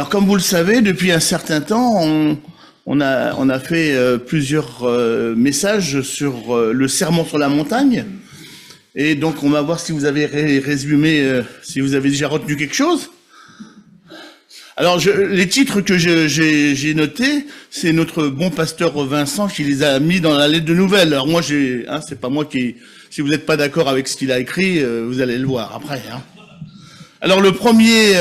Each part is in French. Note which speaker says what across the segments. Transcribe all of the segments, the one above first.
Speaker 1: Alors, comme vous le savez, depuis un certain temps, on a fait plusieurs messages sur le sermon sur la montagne. Et donc, on va voir si vous avez résumé, si vous avez déjà retenu quelque chose. Alors, les titres que j'ai notés, c'est notre bon pasteur Vincent qui les a mis dans la lettre de nouvelles. Alors moi, c'est pas moi qui... Si vous n'êtes pas d'accord avec ce qu'il a écrit, vous allez le voir après. Hein. Alors, le premier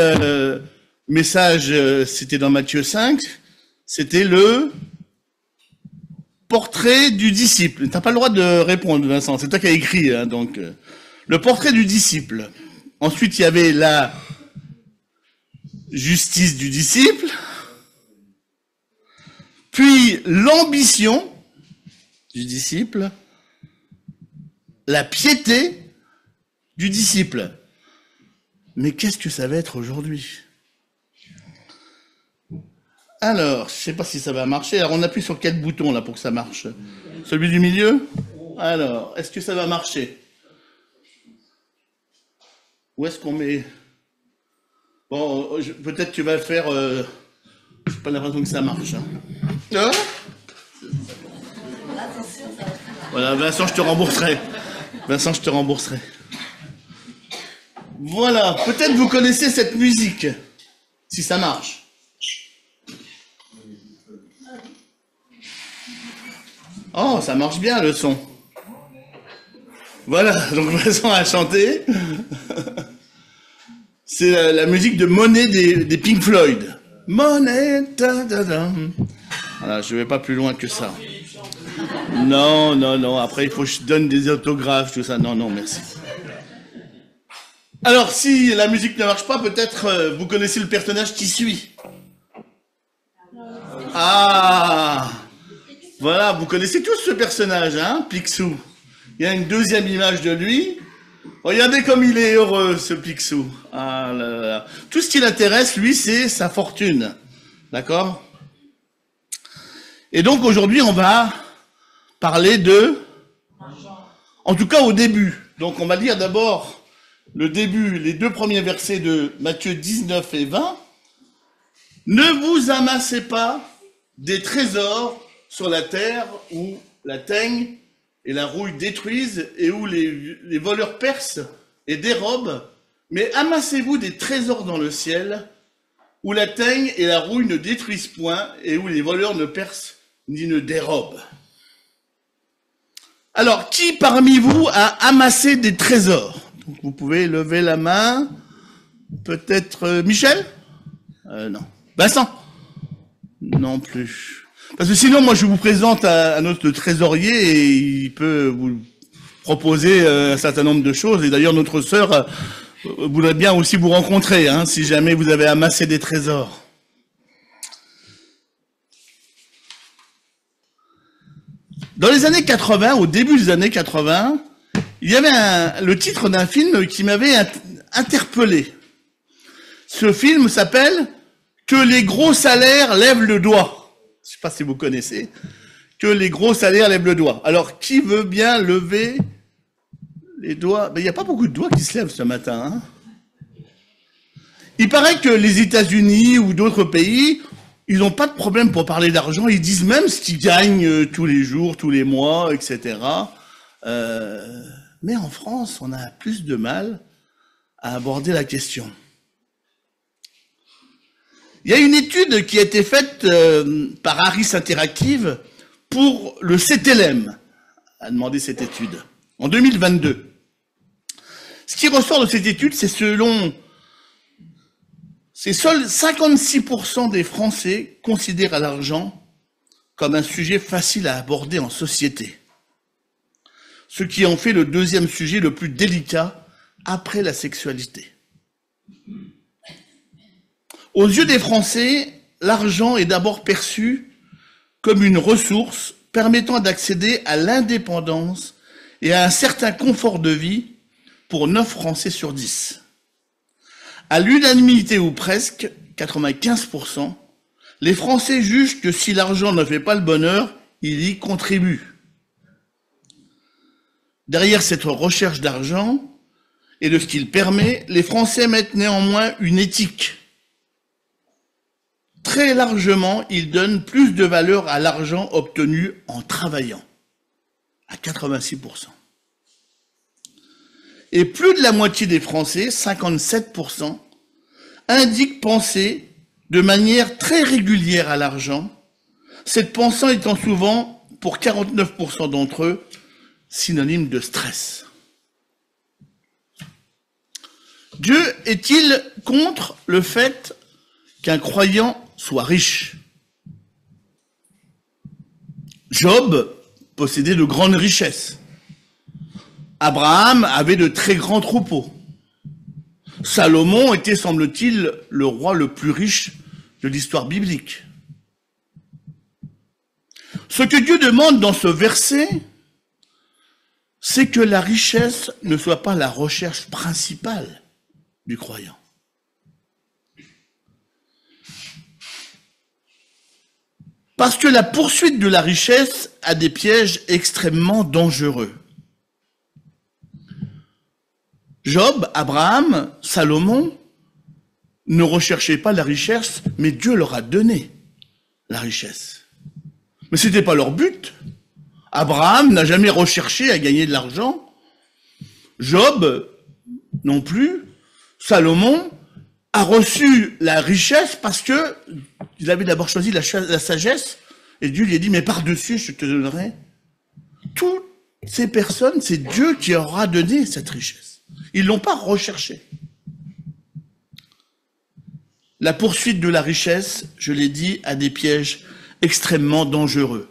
Speaker 1: message, c'était dans Matthieu 5, c'était le portrait du disciple. T'as pas le droit de répondre, Vincent, c'est toi qui as écrit. Hein, donc, le portrait du disciple. Ensuite, il y avait la justice du disciple, puis l'ambition du disciple, la piété du disciple. Mais qu'est-ce que ça va être aujourd'hui? Alors, je ne sais pas si ça va marcher. Alors, on appuie sur quel bouton là pour que ça marche? Celui du milieu? Alors, est-ce que ça va marcher? Où est-ce qu'on met... Bon, peut-être tu vas faire... j'ai pas l'impression que ça marche. Hein. Voilà, Vincent, je te rembourserai. Vincent, je te rembourserai. Voilà, peut-être vous connaissez cette musique, si ça marche. Oh, ça marche bien le son. Voilà, donc Vincent a chanté. C'est la musique de Money des Pink Floyd. Money, da, da, da. Voilà, je vais pas plus loin que ça. Non, non, non. Après, il faut que je donne des autographes, tout ça. Non, non, merci. Alors, si la musique ne marche pas, peut-être vous connaissez le personnage qui suit. Ah, voilà, vous connaissez tous ce personnage, hein, Picsou. Il y a une deuxième image de lui. Regardez comme il est heureux, ce Picsou. Ah là là. Tout ce qui l'intéresse, lui, c'est sa fortune. D'accord? Et donc, aujourd'hui, on va parler de... En tout cas, au début. Donc, on va lire d'abord le début, les deux premiers versets de Matthieu 19 et 20. Ne vous amassez pas des trésors sur la terre où la teigne et la rouille détruisent et où les voleurs percent et dérobent, mais amassez-vous des trésors dans le ciel où la teigne et la rouille ne détruisent point et où les voleurs ne percent ni ne dérobent. Alors, qui parmi vous a amassé des trésors? Donc, vous pouvez lever la main. Peut-être Michel? Non. Vincent? Non plus. Parce que sinon, moi, je vous présente à notre trésorier et il peut vous proposer un certain nombre de choses. Et d'ailleurs, notre sœur voudrait bien aussi vous rencontrer, hein, si jamais vous avez amassé des trésors. Dans les années 80, au début des années 80, il y avait le titre d'un film qui m'avait interpellé. Ce film s'appelle « Que les gros salaires lèvent le doigt ». Je ne sais pas si vous connaissez. Que les gros salaires lèvent le doigt. Alors, qui veut bien lever les doigts? Ben, il n'y a pas beaucoup de doigts qui se lèvent ce matin. Hein. Il paraît que les États-Unis ou d'autres pays, ils n'ont pas de problème pour parler d'argent. Ils disent même ce qu'ils gagnent tous les jours, tous les mois, etc. Mais en France, on a plus de mal à aborder la question. Il y a une étude qui a été faite par Harris Interactive pour le CTLM, a demandé cette étude, en 2022. Ce qui ressort de cette étude, c'est seuls 56% des Français considèrent l'argent comme un sujet facile à aborder en société. Ce qui en fait le deuxième sujet le plus délicat après la sexualité. Aux yeux des Français, l'argent est d'abord perçu comme une ressource permettant d'accéder à l'indépendance et à un certain confort de vie pour 9 Français sur 10. À l'unanimité ou presque, 95%, les Français jugent que si l'argent ne fait pas le bonheur, il y contribue. Derrière cette recherche d'argent et de ce qu'il permet, les Français mettent néanmoins une éthique. très largement, il donne plus de valeur à l'argent obtenu en travaillant, à 86%. Et plus de la moitié des Français, 57%, indiquent penser de manière très régulière à l'argent, cette pensée étant souvent, pour 49% d'entre eux, synonyme de stress. Dieu est-il contre le fait qu'un croyant soit riche? Job possédait de grandes richesses. Abraham avait de très grands troupeaux. Salomon était, semble-t-il, le roi le plus riche de l'histoire biblique. Ce que Dieu demande dans ce verset, c'est que la richesse ne soit pas la recherche principale du croyant. Parce que la poursuite de la richesse a des pièges extrêmement dangereux. Job, Abraham, Salomon ne recherchaient pas la richesse, mais Dieu leur a donné la richesse. Mais ce n'était pas leur but. Abraham n'a jamais recherché à gagner de l'argent. Job non plus. Salomon a reçu la richesse parce que il avait d'abord choisi la sagesse et Dieu lui a dit, mais par-dessus, je te donnerai. Toutes ces personnes, c'est Dieu qui leur a donné cette richesse. Ils ne l'ont pas recherchée. La poursuite de la richesse, je l'ai dit, a des pièges extrêmement dangereux.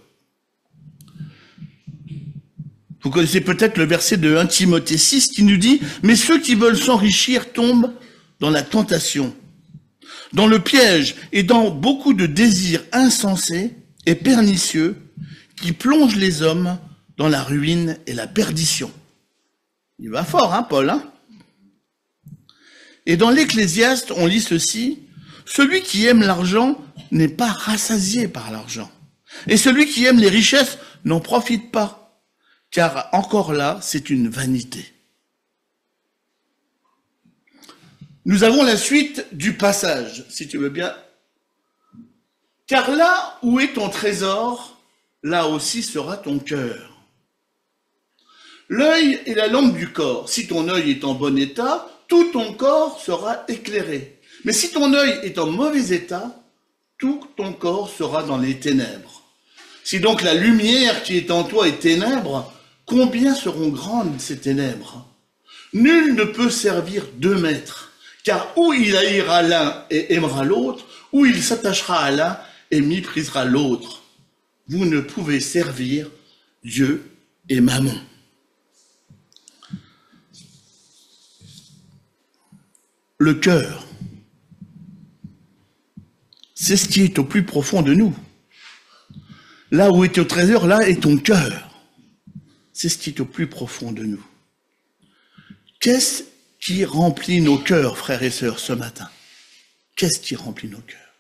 Speaker 1: Vous connaissez peut-être le verset de 1 Timothée 6 qui nous dit « Mais ceux qui veulent s'enrichir tombent dans la tentation, dans le piège et dans beaucoup de désirs insensés et pernicieux qui plongent les hommes dans la ruine et la perdition. » Il va fort, hein, Paul, hein? Et dans l'Ecclésiaste, on lit ceci, « Celui qui aime l'argent n'est pas rassasié par l'argent. Et celui qui aime les richesses n'en profite pas, car encore là, c'est une vanité. » Nous avons la suite du passage, si tu veux bien. « Car là où est ton trésor, là aussi sera ton cœur. L'œil est la lampe du corps. Si ton œil est en bon état, tout ton corps sera éclairé. Mais si ton œil est en mauvais état, tout ton corps sera dans les ténèbres. Si donc la lumière qui est en toi est ténèbres, combien seront grandes ces ténèbres? Nul ne peut servir deux maîtres, car ou il haïra l'un et aimera l'autre, ou il s'attachera à l'un et méprisera l'autre. Vous ne pouvez servir Dieu et Mammon. Le cœur, c'est ce qui est au plus profond de nous. Là où est ton trésor, là est ton cœur. C'est ce qui est au plus profond de nous. Qu'est-ce qui remplit nos cœurs, frères et sœurs, ce matin? Qu'est-ce qui remplit nos cœurs?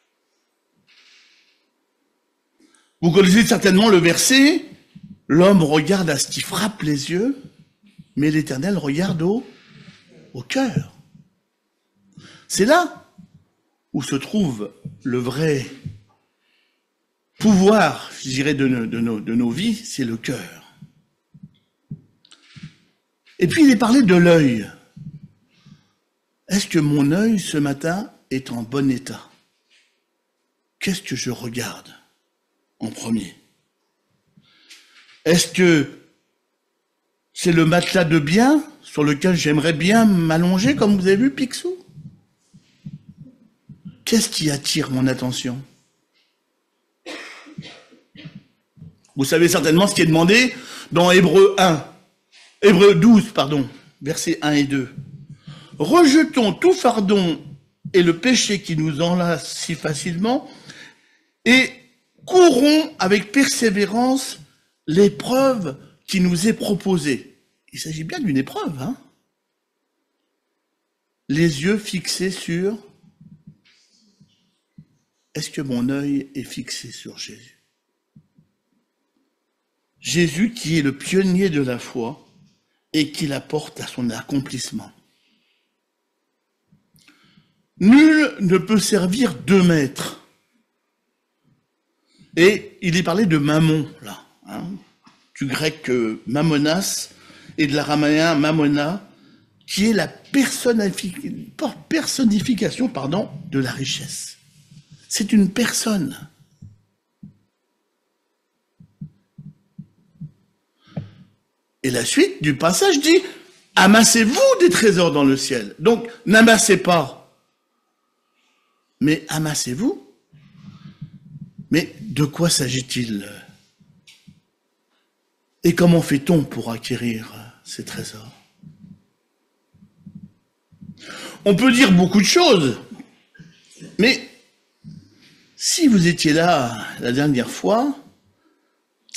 Speaker 1: Vous connaissez certainement le verset, l'homme regarde à ce qui frappe les yeux, mais l'Éternel regarde au cœur. C'est là où se trouve le vrai pouvoir, je dirais, de nos vies, c'est le cœur. Et puis il est parlé de l'œil. Est-ce que mon œil ce matin est en bon état? Qu'est-ce que je regarde en premier? Est-ce que c'est le matelas de bien sur lequel j'aimerais bien m'allonger, comme vous avez vu, Picsou? Qu'est-ce qui attire mon attention? Vous savez certainement ce qui est demandé dans Hébreux 12, versets 1 et 2. Rejetons tout fardeau et le péché qui nous enlace si facilement et courons avec persévérance l'épreuve qui nous est proposée. Il s'agit bien d'une épreuve, hein? Les yeux fixés sur... Est-ce que mon œil est fixé sur Jésus? Jésus qui est le pionnier de la foi et qui la porte à son accomplissement. Nul ne peut servir deux maîtres. Et il est parlé de mammon, là, hein, du grec mammonas et de l'araméen mammona, qui est la personnification de la richesse. C'est une personne. Et la suite du passage dit, amassez-vous des trésors dans le ciel. Donc, n'amassez pas, mais amassez-vous. Mais de quoi s'agit-il? Et comment fait-on pour acquérir ces trésors? On peut dire beaucoup de choses, mais si vous étiez là la dernière fois,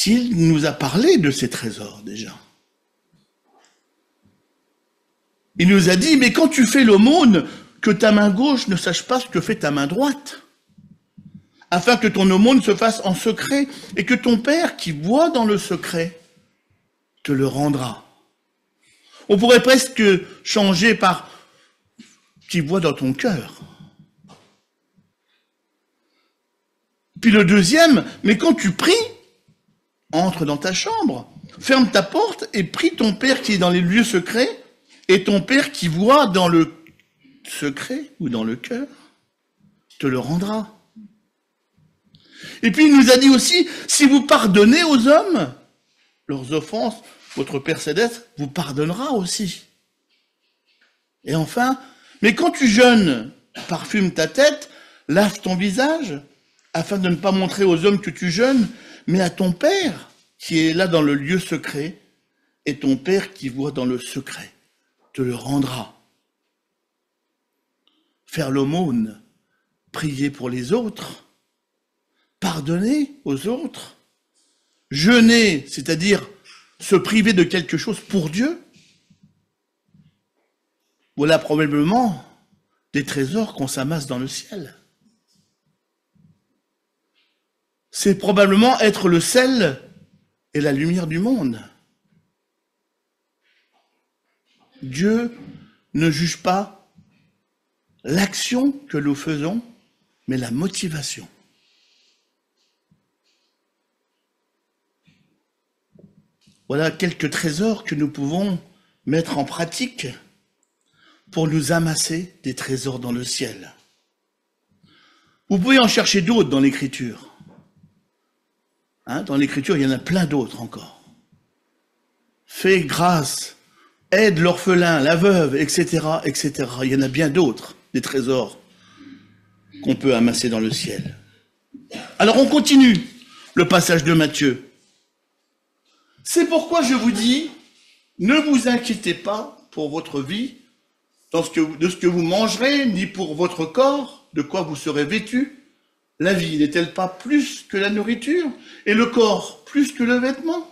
Speaker 1: il nous a parlé de ces trésors déjà. Il nous a dit, mais quand tu fais l'aumône, que ta main gauche ne sache pas ce que fait ta main droite, afin que ton aumône se fasse en secret, et que ton Père, qui voit dans le secret, te le rendra. On pourrait presque changer par qui voit dans ton cœur. Puis le deuxième, mais quand tu pries, entre dans ta chambre, ferme ta porte et prie ton Père qui est dans les lieux secrets, et ton Père qui voit dans le secret ou dans le cœur, te le rendra. Et puis il nous a dit aussi, si vous pardonnez aux hommes leurs offenses, votre Père céleste vous pardonnera aussi. Et enfin, mais quand tu jeûnes, parfume ta tête, lave ton visage, afin de ne pas montrer aux hommes que tu jeûnes, mais à ton Père qui est là dans le lieu secret, et ton Père qui voit dans le secret te le rendra. Faire l'aumône, prier pour les autres, pardonner aux autres, jeûner, c'est-à-dire se priver de quelque chose pour Dieu, voilà probablement des trésors qu'on s'amasse dans le ciel. C'est probablement être le sel et la lumière du monde. Dieu ne juge pas l'action que nous faisons, mais la motivation. Voilà quelques trésors que nous pouvons mettre en pratique pour nous amasser des trésors dans le ciel. Vous pouvez en chercher d'autres dans l'Écriture. Hein, dans l'Écriture, il y en a plein d'autres encore. Fais grâce, aide l'orphelin, la veuve, etc., etc. Il y en a bien d'autres, des trésors qu'on peut amasser dans le ciel. Alors on continue le passage de Matthieu. C'est pourquoi je vous dis, ne vous inquiétez pas pour votre vie, de ce que vous mangerez, ni pour votre corps, de quoi vous serez vêtus. La vie n'est-elle pas plus que la nourriture, et le corps plus que le vêtement?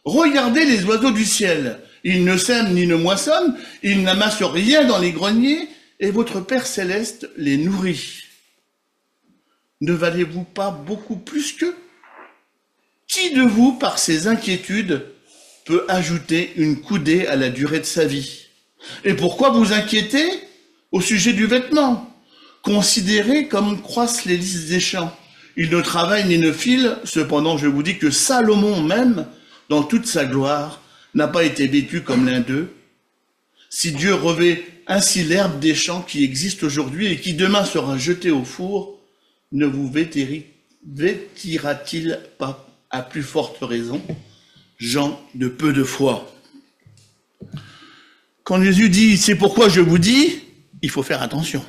Speaker 1: Regardez les oiseaux du ciel, ils ne sèment ni ne moissonnent, ils n'amassent rien dans les greniers, et votre Père céleste les nourrit. Ne valez-vous pas beaucoup plus qu'eux? Qui de vous, par ses inquiétudes, peut ajouter une coudée à la durée de sa vie? Et pourquoi vous inquiétez au sujet du vêtement? Considérez comme croissent les lys des champs. Ils ne travaillent ni ne filent, cependant je vous dis que Salomon même, dans toute sa gloire, n'a pas été vêtu comme l'un d'eux. Si Dieu revêt ainsi l'herbe des champs qui existe aujourd'hui et qui demain sera jetée au four, ne vous vêtira-t-il pas à plus forte raison, gens de peu de foi? Quand Jésus dit « c'est pourquoi je vous dis », il faut faire attention.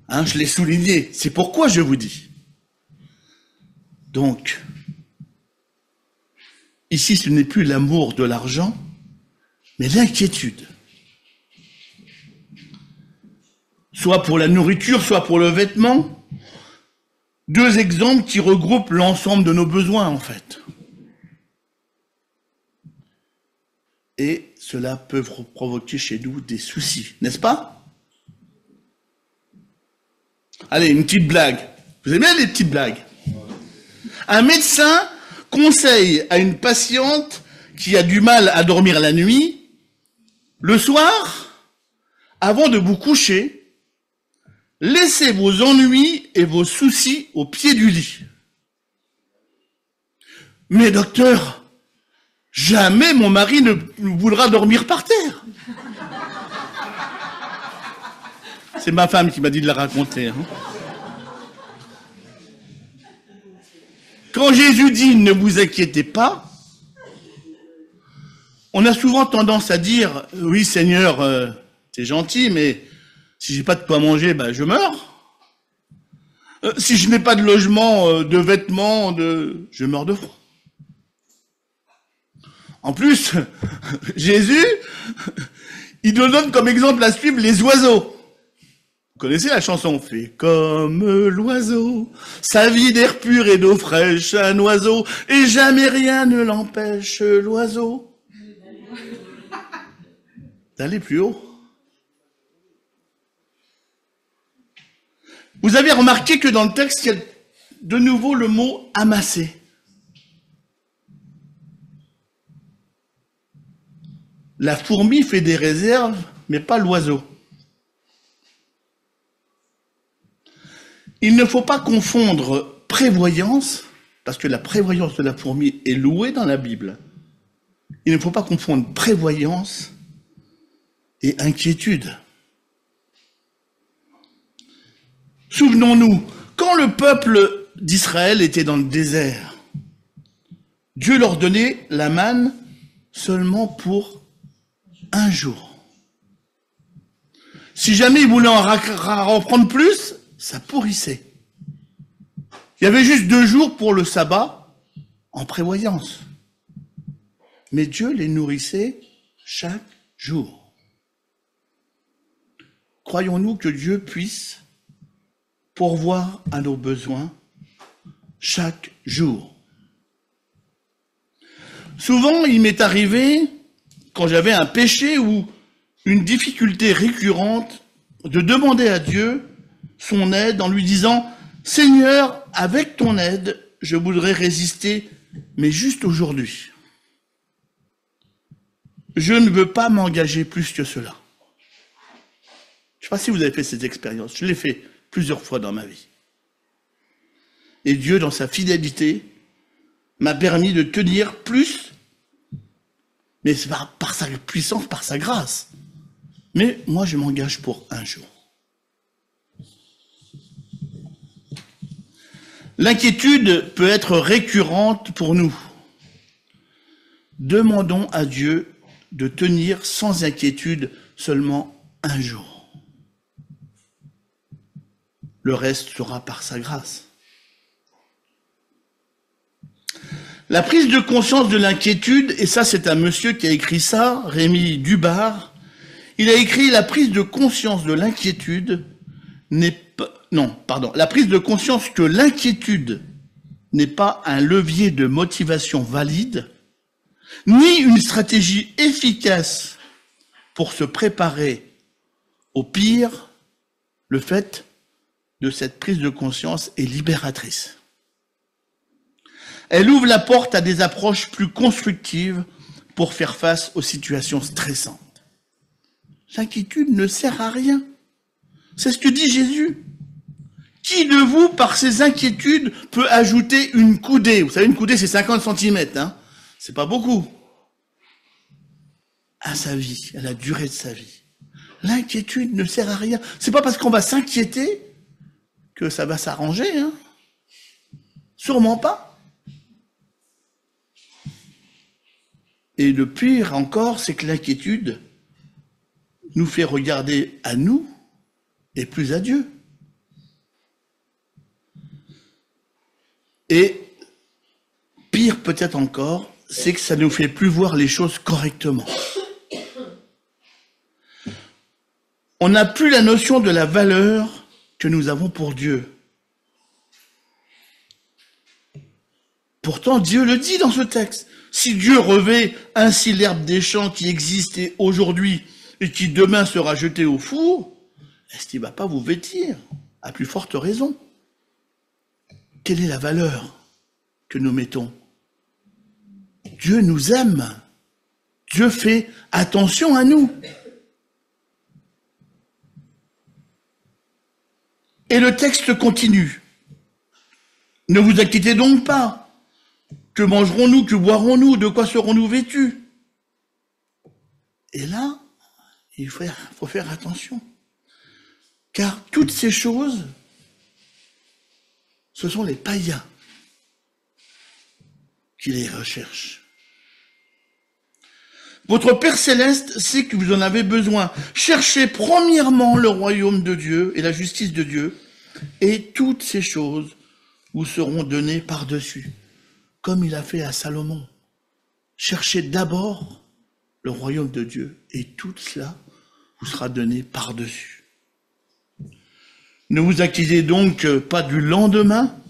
Speaker 1: Hein, je l'ai souligné, c'est pourquoi je vous dis. Donc, ici ce n'est plus l'amour de l'argent, mais l'inquiétude. Soit pour la nourriture, soit pour le vêtement. Deux exemples qui regroupent l'ensemble de nos besoins, en fait. Et cela peut provoquer chez nous des soucis, n'est-ce pas? Allez, une petite blague. Vous aimez les petites blagues? Un médecin conseille à une patiente qui a du mal à dormir la nuit, le soir, avant de vous coucher, laissez vos ennuis et vos soucis au pied du lit. Mais docteur, jamais mon mari ne voudra dormir par terre. C'est ma femme qui m'a dit de la raconter. Hein. Quand Jésus dit « ne vous inquiétez pas », on a souvent tendance à dire « oui Seigneur, t'es gentil, mais si j'ai pas de quoi manger, ben, je meurs. Si je n'ai pas de logement, de vêtements, je meurs de froid. » En plus, Jésus, il nous donne comme exemple à suivre les oiseaux. Vous connaissez la chanson? Fait comme l'oiseau, sa vie d'air pur et d'eau fraîche, un oiseau, et jamais rien ne l'empêche, l'oiseau, d'aller plus haut. Vous avez remarqué que dans le texte, il y a de nouveau le mot amasser. La fourmi fait des réserves, mais pas l'oiseau. Il ne faut pas confondre prévoyance, parce que la prévoyance de la fourmi est louée dans la Bible. Il ne faut pas confondre prévoyance et inquiétude. Souvenons-nous, quand le peuple d'Israël était dans le désert, Dieu leur donnait la manne seulement pour un jour. Si jamais ils voulaient en prendre plus, ça pourrissait. Il y avait juste 2 jours pour le sabbat en prévoyance. Mais Dieu les nourrissait chaque jour. Croyons-nous que Dieu puisse pourvoir à nos besoins chaque jour. Souvent, il m'est arrivé, quand j'avais un péché ou une difficulté récurrente, de demander à Dieu son aide en lui disant « Seigneur, avec ton aide, je voudrais résister, mais juste aujourd'hui. Je ne veux pas m'engager plus que cela. » Je ne sais pas si vous avez fait cette expérience, je l'ai fait plusieurs fois dans ma vie. Et Dieu, dans sa fidélité, m'a permis de tenir plus, mais c'est par sa puissance, par sa grâce. Mais moi, je m'engage pour un jour. L'inquiétude peut être récurrente pour nous. Demandons à Dieu de tenir sans inquiétude seulement un jour. Le reste sera par sa grâce. La prise de conscience de l'inquiétude, et ça c'est un monsieur qui a écrit ça, Rémi Dubar, il a écrit « La prise de conscience de l'inquiétude n'est pas... » Non, pardon. La prise de conscience que l'inquiétude n'est pas un levier de motivation valide, ni une stratégie efficace pour se préparer au pire, le fait de cette prise de conscience est libératrice. Elle ouvre la porte à des approches plus constructives pour faire face aux situations stressantes. L'inquiétude ne sert à rien. C'est ce que dit Jésus. Qui de vous, par ses inquiétudes, peut ajouter une coudée? Vous savez, une coudée, c'est 50 cm, hein. C'est pas beaucoup. À sa vie, à la durée de sa vie. L'inquiétude ne sert à rien. C'est pas parce qu'on va s'inquiéter que ça va s'arranger, hein. Sûrement pas. Et le pire encore, c'est que l'inquiétude nous fait regarder à nous et plus à Dieu. Et pire peut-être encore, c'est que ça ne nous fait plus voir les choses correctement. On n'a plus la notion de la valeur que nous avons pour Dieu. Pourtant, Dieu le dit dans ce texte. Si Dieu revêt ainsi l'herbe des champs qui existait aujourd'hui et qui demain sera jetée au four, est-ce qu'il ne va pas vous vêtir? À plus forte raison. Quelle est la valeur que nous mettons? Dieu nous aime. Dieu fait attention à nous. Et le texte continue. Ne vous inquiétez donc pas. Que mangerons-nous? Que boirons-nous? De quoi serons-nous vêtus? Et là, il faut faire attention. Car toutes ces choses, ce sont les païens qui les recherchent. Votre Père Céleste sait que vous en avez besoin. Cherchez premièrement le royaume de Dieu et la justice de Dieu, et toutes ces choses vous seront données par-dessus, comme il a fait à Salomon. Cherchez d'abord le royaume de Dieu, et tout cela vous sera donné par-dessus. Ne vous inquiétez donc pas du lendemain,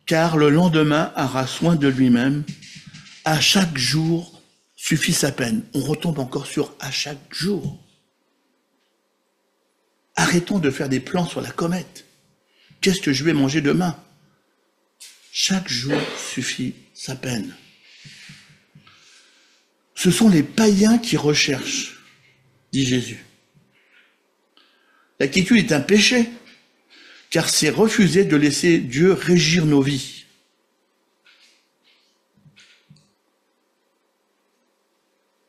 Speaker 1: car le lendemain aura soin de lui-même. À chaque jour suffit sa peine. On retombe encore sur à chaque jour. Arrêtons de faire des plans sur la comète. Qu'est-ce que je vais manger demain? Chaque jour suffit sa peine. Ce sont les païens qui recherchent, dit Jésus. La quiétude est un péché, car c'est refuser de laisser Dieu régir nos vies.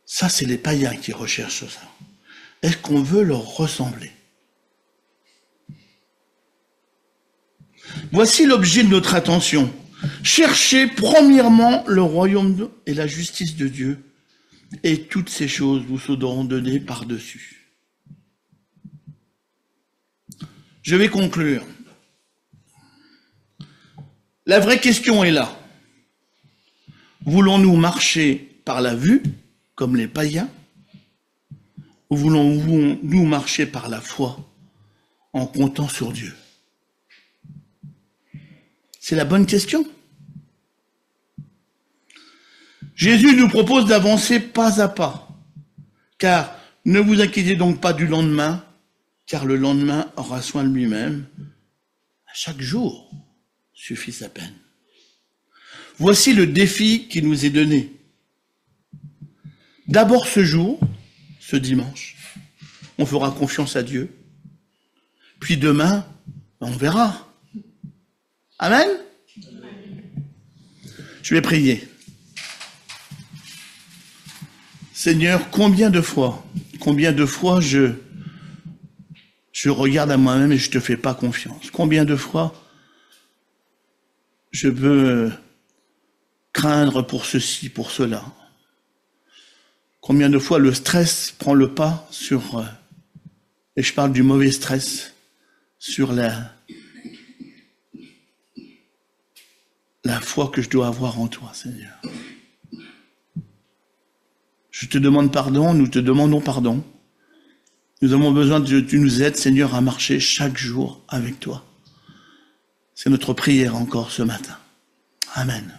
Speaker 1: Ça, c'est les païens qui recherchent ça. Est-ce qu'on veut leur ressembler? Voici l'objet de notre attention. Cherchez premièrement le royaume et la justice de Dieu, et toutes ces choses vous seront données par-dessus. Je vais conclure. La vraie question est là. Voulons-nous marcher par la vue, comme les païens, ou voulons-nous marcher par la foi, en comptant sur Dieu? C'est la bonne question. Jésus nous propose d'avancer pas à pas, car ne vous inquiétez donc pas du lendemain, car le lendemain aura soin de lui-même. À chaque jour suffit sa peine. Voici le défi qui nous est donné. D'abord ce jour, ce dimanche, on fera confiance à Dieu. Puis demain, on verra. Amen? Je vais prier. Seigneur, combien de fois je regarde à moi-même et je te fais pas confiance. Combien de fois je veux craindre pour ceci, pour cela. Combien de fois le stress prend le pas sur, et je parle du mauvais stress, sur la foi que je dois avoir en toi, Seigneur. Je te demande pardon, nous te demandons pardon. Nous avons besoin que tu nous aides, Seigneur, à marcher chaque jour avec toi. C'est notre prière encore ce matin. Amen.